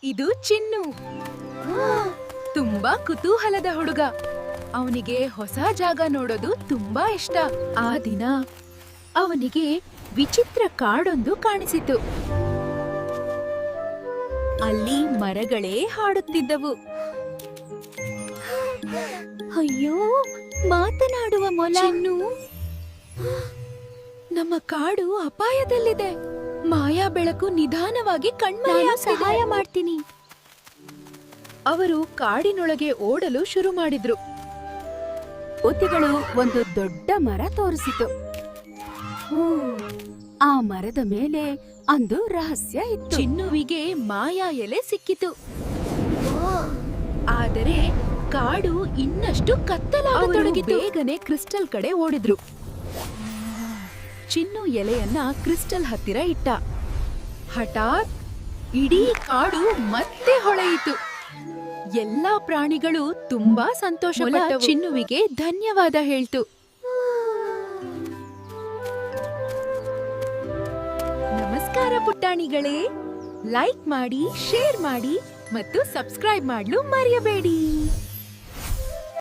ಇದು ಚಿನ್ನು. ತುಂಬಾ ಕುತೂಹಲದ ಹುಡುಗ. ಅವನಿಗೆ ಹೊಸ ಜಾಗ ನೋಡೋದು ತುಂಬಾ ಇಷ್ಟ. ಆ ದಿನ ಅವನಿಗೆ ವಿಚಿತ್ರ ಕಾಡೊಂದು ಕಾಣಿಸಿತು. ಅಲ್ಲಿ ಮರಗಳೇ ಹಾಡುತ್ತಿದ್ದವು. ಅಯ್ಯೋ, ಮಾತನಾಡುವ ಮೊಲ. ಚಿನ್ನು, ನಮ್ಮ ಕಾಡು ಅಪಾಯದಲ್ಲಿದೆ. ಮಾಯಾ ಬೆಳಕು ನಿಧಾನವಾಗಿ ಕಣ್ಮರೆಯ ಸಹಾಯ ಮಾಡ್ತೀನಿ. ಅವರು ಕಾಡಿನೊಳಗೆ ಓಡಲು ಶುರು ಮಾಡಿದ್ರು. ಕೋತಿಗಳು ಒಂದು ದೊಡ್ಡ ಮರ ತೋರಿಸಿತು. ಆ ಮರದ ಮೇಲೆ ಒಂದು ರಹಸ್ಯ ಇತ್ತು. ಚಿನ್ನುವಿಗೆ ಮಾಯಾ ಎಲೆ ಸಿಕ್ಕಿತು. ಆದರೆ ಕಾಡು ಇನ್ನಷ್ಟು ಕತ್ತಲಾಗತೊಡಗಿತು. ಬೇಗನೆ ಕ್ರಿಸ್ಟಲ್ ಕಡೆ ಓಡಿದ್ರು. ಚಿನ್ನು ಎಲೆಯನ್ನ ಕ್ರಿಸ್ಟಲ್ ಹತ್ತಿರ ಇಟ್ಟ. ಹಠಾತ್ ಇಡೀ ಕಾಡು ಮತ್ತೆ ಹೊಳೆಯಿತು. ಎಲ್ಲಾ ಪ್ರಾಣಿಗಳು ತುಂಬಾ ಸಂತೋಷಪಟ್ಟವು. ಚಿನ್ನುವಿಗೆ ಧನ್ಯವಾದ ಹೇಳ್ತು. ನಮಸ್ಕಾರ ಪುಟ್ಟಾಣಿಗಳೇ. ಲೈಕ್ ಮಾಡಿ, ಶೇರ್ ಮಾಡಿ ಮತ್ತು ಸಬ್ಸ್ಕ್ರೈಬ್ ಮಾಡಲು ಮರೆಯಬೇಡಿ.